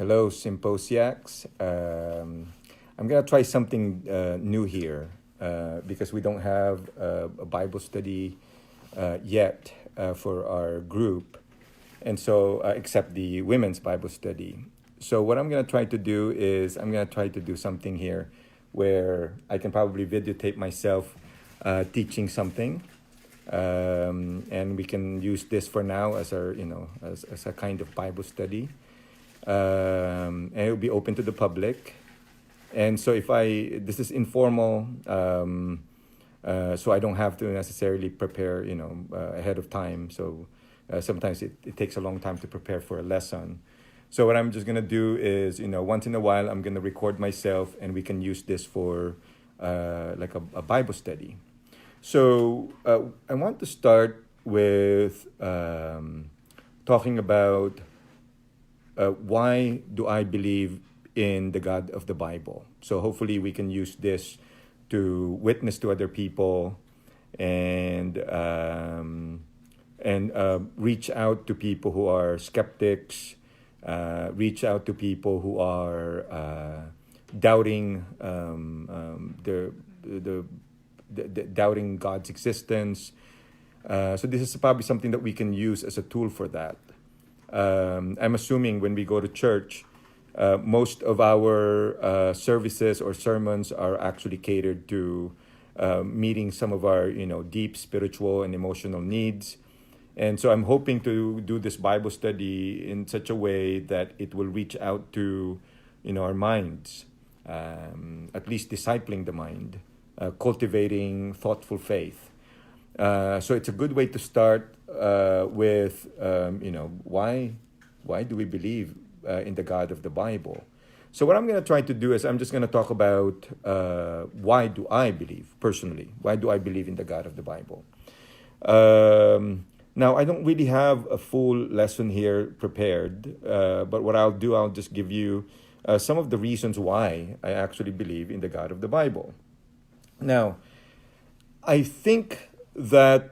Hello, Symposiacs. I'm going to try something new here because we don't have a Bible study yet for our group, and so except the women's Bible study. So what I'm going to try to do is I'm going to try to do something here where I can probably videotape myself teaching something, and we can use this for now as our as a kind of Bible study. And it will be open to the public. And so this is informal, so I don't have to necessarily prepare, ahead of time. So sometimes it takes a long time to prepare for a lesson. So what I'm just gonna do is, once in a while, I'm gonna record myself, and we can use this for like a Bible study. So I want to start with talking about why do I believe in the God of the Bible? So hopefully we can use this to witness to other people and reach out to people who are skeptics, reach out to people who are doubting the doubting God's existence. So this is probably something that we can use as a tool for that. I'm assuming when we go to church, most of our services or sermons are actually catered to meeting some of our, deep spiritual and emotional needs. And so I'm hoping to do this Bible study in such a way that it will reach out to, our minds, at least discipling the mind, cultivating thoughtful faith. So it's a good way to start with, why do we believe in the God of the Bible? So what I'm going to try to do is I'm just going to talk about why do I believe, personally, why do I believe in the God of the Bible? Now, I don't really have a full lesson here prepared, but what I'll do, I'll just give you some of the reasons why I actually believe in the God of the Bible. Now, I think that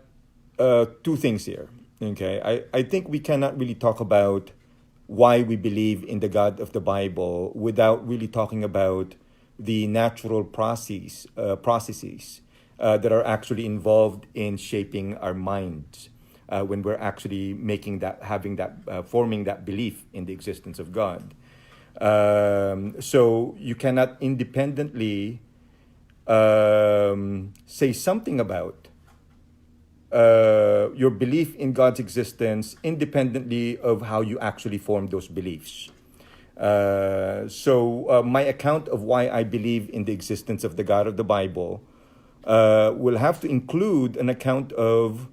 two things here. Okay, I think we cannot really talk about why we believe in the God of the Bible without really talking about the natural processes that are actually involved in shaping our minds when we're actually forming that belief in the existence of God. So you cannot independently say something about your belief in God's existence independently of how you actually form those beliefs. So my account of why I believe in the existence of the God of the Bible will have to include an account of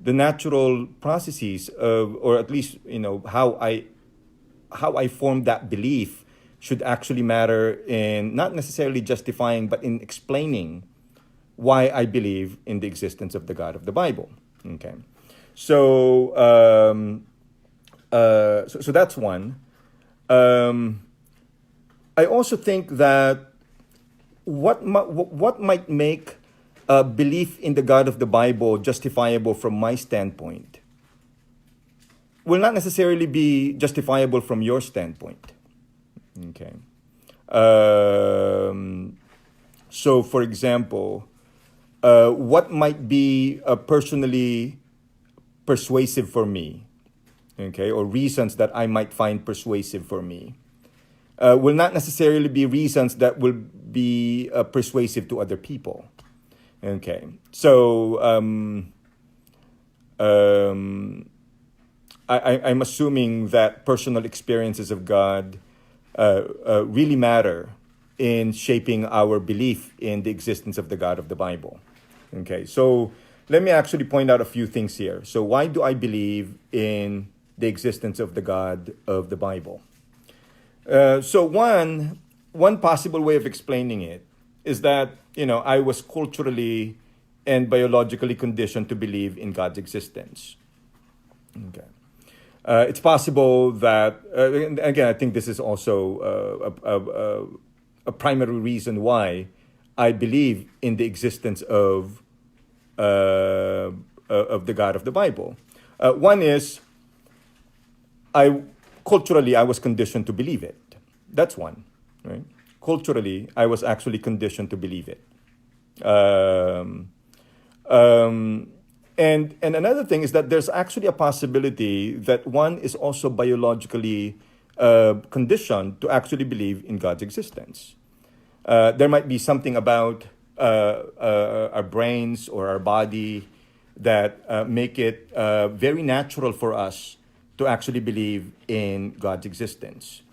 the natural processes of, or at least how I formed that belief should actually matter in not necessarily justifying, but in explaining why I believe in the existence of the God of the Bible. Okay, so so that's one. I also think that what might make a belief in the God of the Bible justifiable from my standpoint will not necessarily be justifiable from your standpoint. Okay. So, for example, what might be personally persuasive for me, okay, or reasons that I might find persuasive for me, will not necessarily be reasons that will be persuasive to other people. Okay, so I'm assuming that personal experiences of God really matter in shaping our belief in the existence of the God of the Bible. Okay, so let me actually point out a few things here. So why do I believe in the existence of the God of the Bible? So one possible way of explaining it is that, I was culturally and biologically conditioned to believe in God's existence. Okay. It's possible that, again, I think this is also a primary reason why I believe in the existence of the God of the Bible. One is I culturally, I was conditioned to believe it. That's one, right? Culturally, I was actually conditioned to believe it. Um, and another thing is that there's actually a possibility that one is also biologically conditioned to actually believe in God's existence. There might be something about our brains or our body that make it very natural for us to actually believe in God's existence.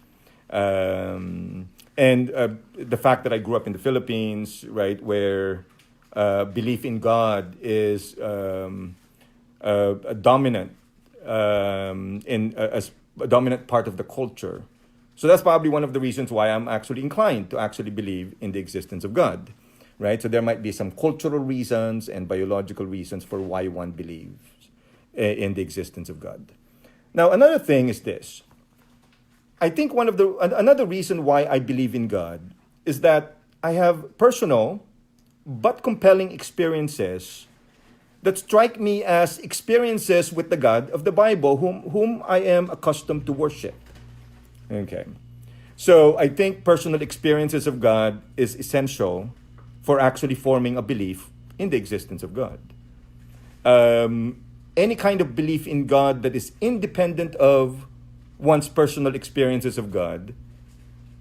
And the fact that I grew up in the Philippines, right, where belief in God is a dominant as a dominant part of the culture. So that's probably one of the reasons why I'm actually inclined to actually believe in the existence of God, right? So there might be some cultural reasons and biological reasons for why one believes in the existence of God. Now, another thing is this. I think another reason why I believe in God is that I have personal but compelling experiences that strike me as experiences with the God of the Bible, whom I am accustomed to worship. Okay. So I think personal experiences of God is essential for actually forming a belief in the existence of God. Any kind of belief in God that is independent of one's personal experiences of God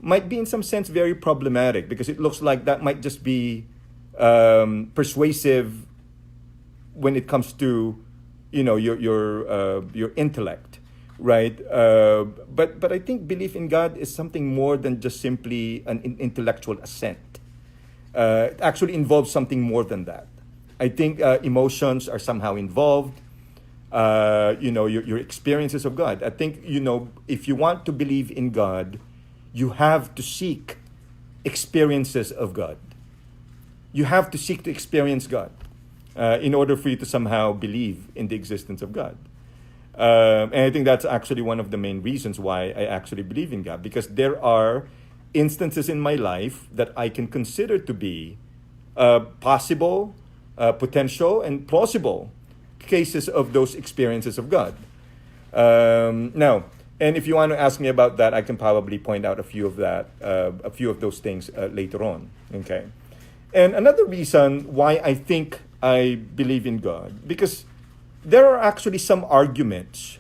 might be in some sense very problematic, because it looks like that might just be persuasive when it comes to, your intellect, right? But I think belief in God is something more than just simply an intellectual assent. It actually involves something more than that. I think emotions are somehow involved. Your experiences of God. I think, if you want to believe in God, you have to seek experiences of God. You have to seek to experience God in order for you to somehow believe in the existence of God. And I think that's actually one of the main reasons why I actually believe in God, because there are instances in my life that I can consider to be possible, potential, and plausible cases of those experiences of God. Now, and if you want to ask me about that, I can probably point out a few of those things later on. Okay, and another reason why I think I believe in God, because there are actually some arguments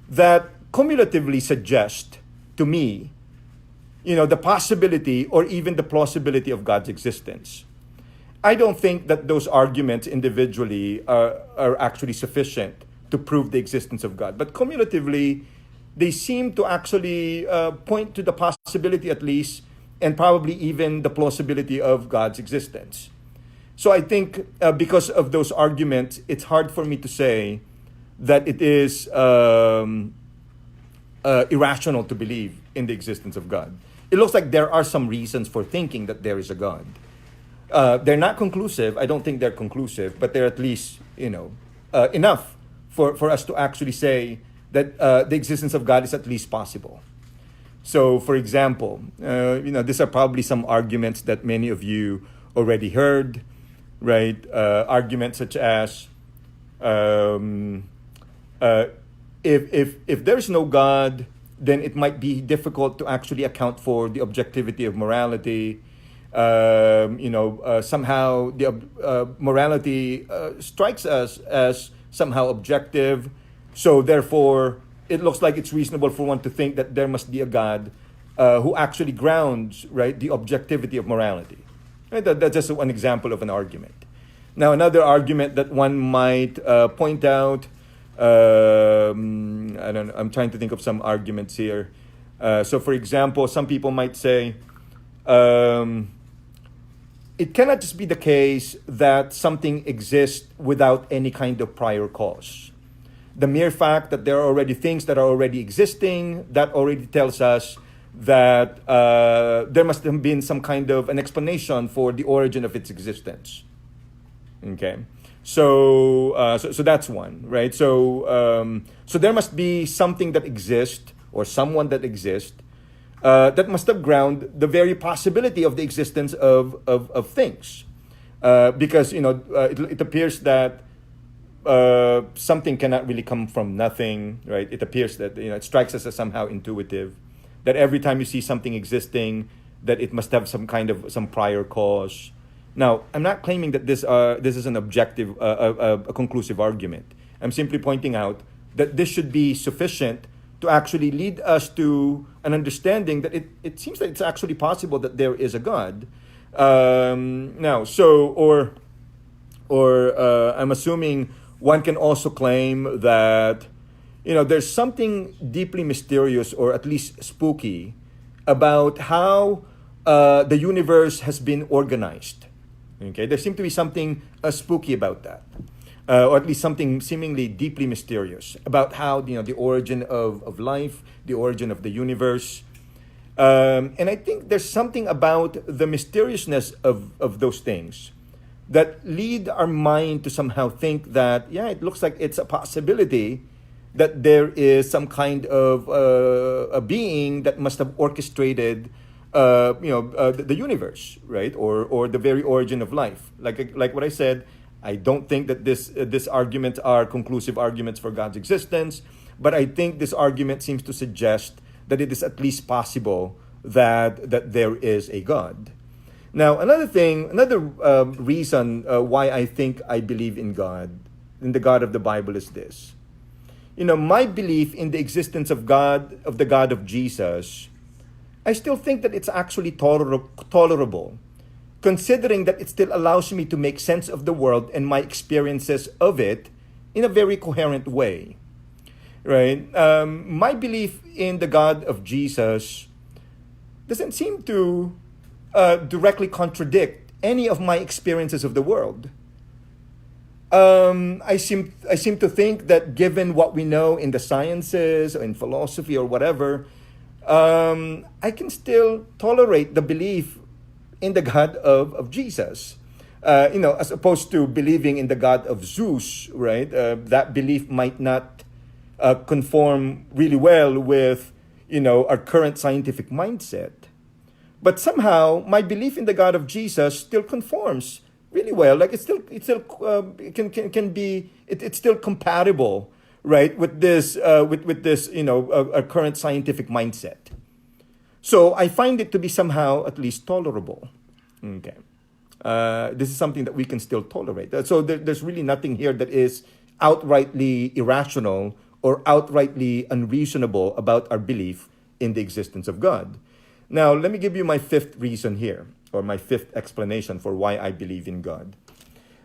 that cumulatively suggest to me, the possibility or even the plausibility of God's existence. I don't think that those arguments individually are actually sufficient to prove the existence of God. But cumulatively, they seem to actually point to the possibility, at least, and probably even the plausibility of God's existence. So I think because of those arguments, it's hard for me to say that it is irrational to believe in the existence of God. It looks like there are some reasons for thinking that there is a God. They're not conclusive. I don't think they're conclusive, but they're at least, enough for us to actually say that the existence of God is at least possible. So, for example, these are probably some arguments that many of you already heard, right? Arguments such as, if there's no God, then it might be difficult to actually account for the objectivity of morality. Somehow the morality strikes us as somehow objective. So therefore, it looks like it's reasonable for one to think that there must be a God who actually grounds, right, the objectivity of morality. Right? That's just one example of an argument. Now, another argument that one might point out, I don't know, I'm trying to think of some arguments here. So, for example, some people might say, it cannot just be the case that something exists without any kind of prior cause. The mere fact that there are already things that are already existing, that already tells us that there must have been some kind of an explanation for the origin of its existence. Okay, so that's one, right? So there must be something that exists or someone that exists that must have ground the very possibility of the existence of things, because it appears that something cannot really come from nothing, right? It appears that, it strikes us as somehow intuitive, that every time you see something existing, that it must have some prior cause. Now, I'm not claiming that this is an objective, a conclusive argument. I'm simply pointing out that this should be sufficient to actually lead us to an understanding that it seems that it's actually possible that there is a God. Now, I'm assuming one can also claim that, there's something deeply mysterious or at least spooky about how the universe has been organized. Okay, there seems to be something spooky about that, or at least something seemingly deeply mysterious about how the origin of life, the origin of the universe. And I think there's something about the mysteriousness of those things that lead our mind to somehow think that, it looks like it's a possibility that there is some kind of a being that must have orchestrated the universe, right? Or the very origin of life. Like what I said, I don't think that this arguments are conclusive arguments for God's existence, but I think this argument seems to suggest that it is at least possible that there is a God. Now, another reason why I think I believe in God, in the God of the Bible, is this. My belief in the existence of God, of the God of Jesus, I still think that it's actually tolerable, considering that it still allows me to make sense of the world and my experiences of it in a very coherent way. Right? My belief in the God of Jesus doesn't seem to directly contradict any of my experiences of the world. I seem to think that given what we know in the sciences or in philosophy or whatever, I can still tolerate the belief in the God of Jesus. As opposed to believing in the God of Zeus, right? That belief might not conform really well with, our current scientific mindset. But somehow, my belief in the God of Jesus still conforms really well. Like it's still compatible, right, with this a current scientific mindset. So I find it to be somehow at least tolerable. Okay, this is something that we can still tolerate. So there's really nothing here that is outrightly irrational or outrightly unreasonable about our belief in the existence of God. Now, let me give you my fifth reason here, or my fifth explanation for why I believe in God.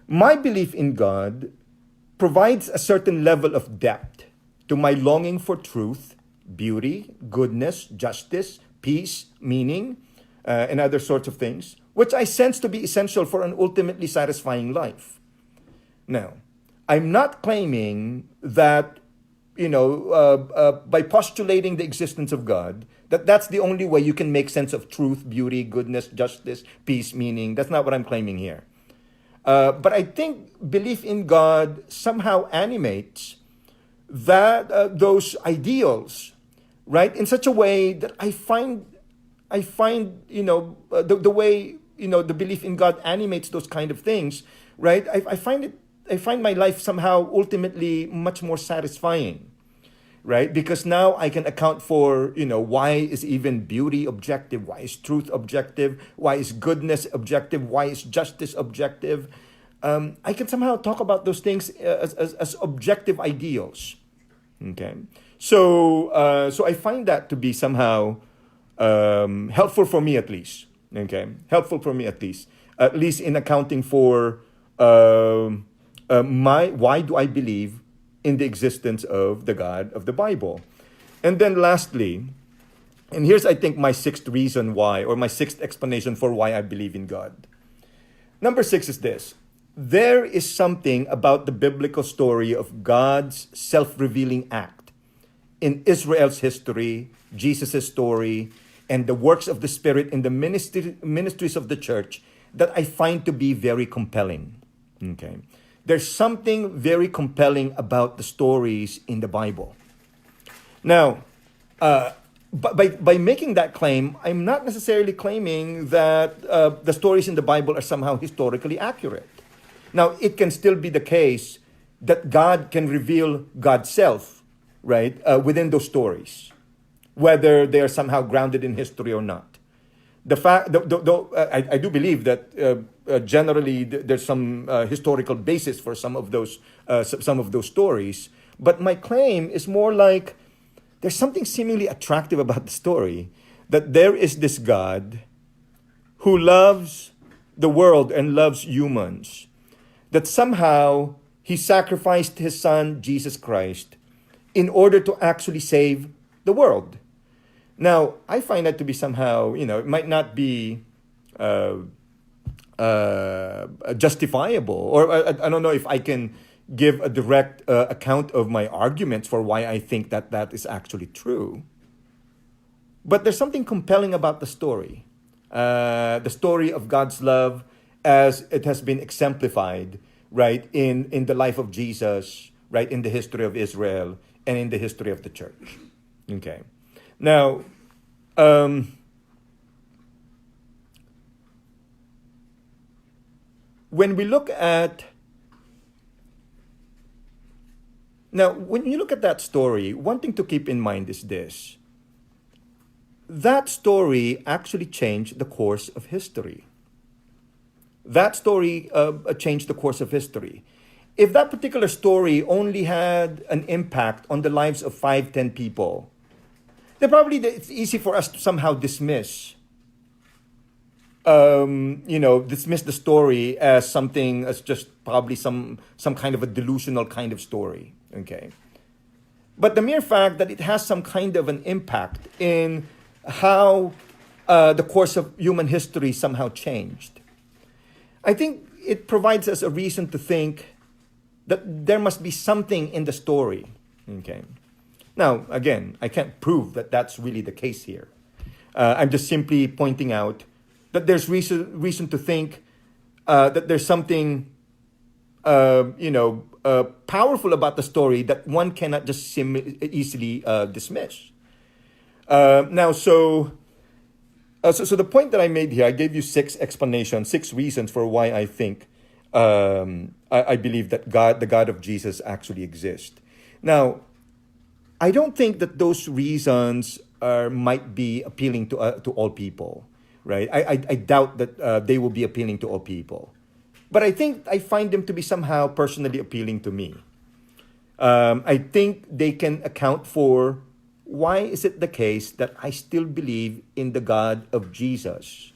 My belief in God provides a certain level of depth to my longing for truth, beauty, goodness, justice, peace, meaning, and other sorts of things, which I sense to be essential for an ultimately satisfying life. Now, I'm not claiming that, by postulating the existence of God, that's the only way you can make sense of truth, beauty, goodness, justice, peace, meaning. That's not what I'm claiming here. But I think belief in God somehow animates those ideals, right? In such a way that I find the way the belief in God animates those kind of things, right? I find my life somehow ultimately much more satisfying. Right? Because now I can account for, why is even beauty objective? Why is truth objective? Why is goodness objective? Why is justice objective? I can somehow talk about those things as objective ideals. Okay? So I find that to be somehow helpful for me at least. Okay? Helpful for me at least in accounting for why do I believe in the existence of the God of the Bible. And then lastly, and here's I think my sixth reason why, or my sixth explanation for why I believe in God. Number 6 is this. There is something about the biblical story of God's self-revealing act in Israel's history, Jesus' story, and the works of the Spirit in the ministries of the church that I find to be very compelling. Okay. There's something very compelling about the stories in the Bible. Now, by making that claim, I'm not necessarily claiming that the stories in the Bible are somehow historically accurate. Now, it can still be the case that God can reveal God's self, right, within those stories, whether they are somehow grounded in history or not. The fact, I do believe that generally there's some historical basis for some of those stories. But my claim is more like there's something seemingly attractive about the story, that there is this God who loves the world and loves humans, that somehow he sacrificed his son, Jesus Christ, in order to actually save the world. Now, I find that to be somehow, it might not be justifiable, or I don't know if I can give a direct account of my arguments for why I think that that is actually true. But there's something compelling about the story of God's love as it has been exemplified, right, in the life of Jesus, right, in the history of Israel and in the history of the church. Okay. Now, when you look at that story, one thing to keep in mind is this. That story actually changed the course of history. That story changed the course of history. If that particular story only had an impact on the lives of 5-10 people, then probably it's easy for us to somehow dismiss the story as something, as just probably some kind of a delusional kind of story. Okay. But the mere fact that it has some kind of an impact in how the course of human history somehow changed, I think it provides us a reason to think that there must be something in the story. Okay. Now, again, I can't prove that that's really the case here. I'm just simply pointing out that there's reason to think that there's something, powerful about the story that one cannot just easily dismiss. So the point that I made here, I gave you 6 explanations, 6 reasons for why I think I believe that the God of Jesus actually exists. Now, I don't think that those reasons might be appealing to all people, right? I doubt that they will be appealing to all people. But I think I find them to be somehow personally appealing to me. I think they can account for why is it the case that I still believe in the God of Jesus,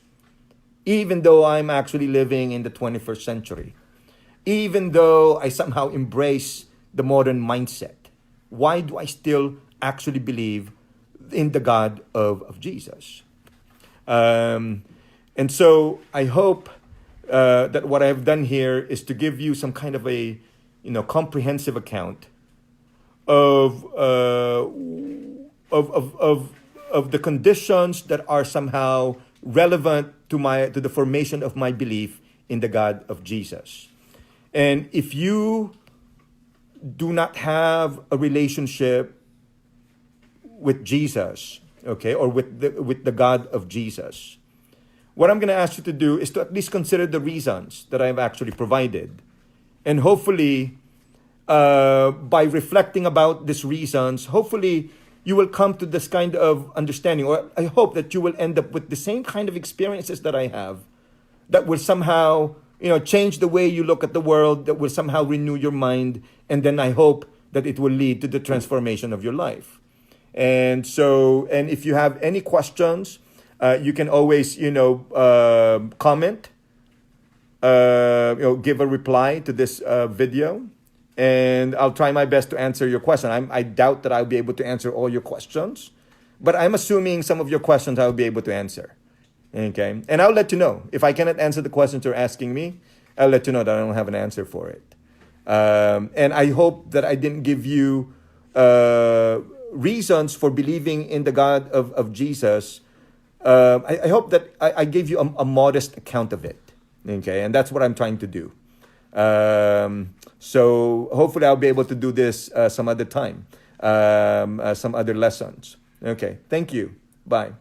even though I'm actually living in the 21st century, even though I somehow embrace the modern mindset. Why do I still actually believe in the God of Jesus? And so I hope that what I've done here is to give you some kind of a comprehensive account of the conditions that are somehow relevant to the formation of my belief in the God of Jesus. And if you do not have a relationship with Jesus, okay, or with the God of Jesus, what I'm going to ask you to do is to at least consider the reasons that I've actually provided. And hopefully, by reflecting about these reasons, hopefully you will come to this kind of understanding, or I hope that you will end up with the same kind of experiences that I have, that will somehow change the way you look at the world, that will somehow renew your mind, and then I hope that it will lead to the transformation of your life. And if you have any questions, you can always, comment, give a reply to this video, and I'll try my best to answer your question. I doubt that I'll be able to answer all your questions, but I'm assuming some of your questions I'll be able to answer. Okay, and I'll let you know. If I cannot answer the questions you're asking me, I'll let you know that I don't have an answer for it. And I hope that I didn't give you reasons for believing in the God of Jesus. I hope that I gave you a modest account of it. Okay, and that's what I'm trying to do. So hopefully I'll be able to do this some other time, some other lessons. Okay, thank you. Bye.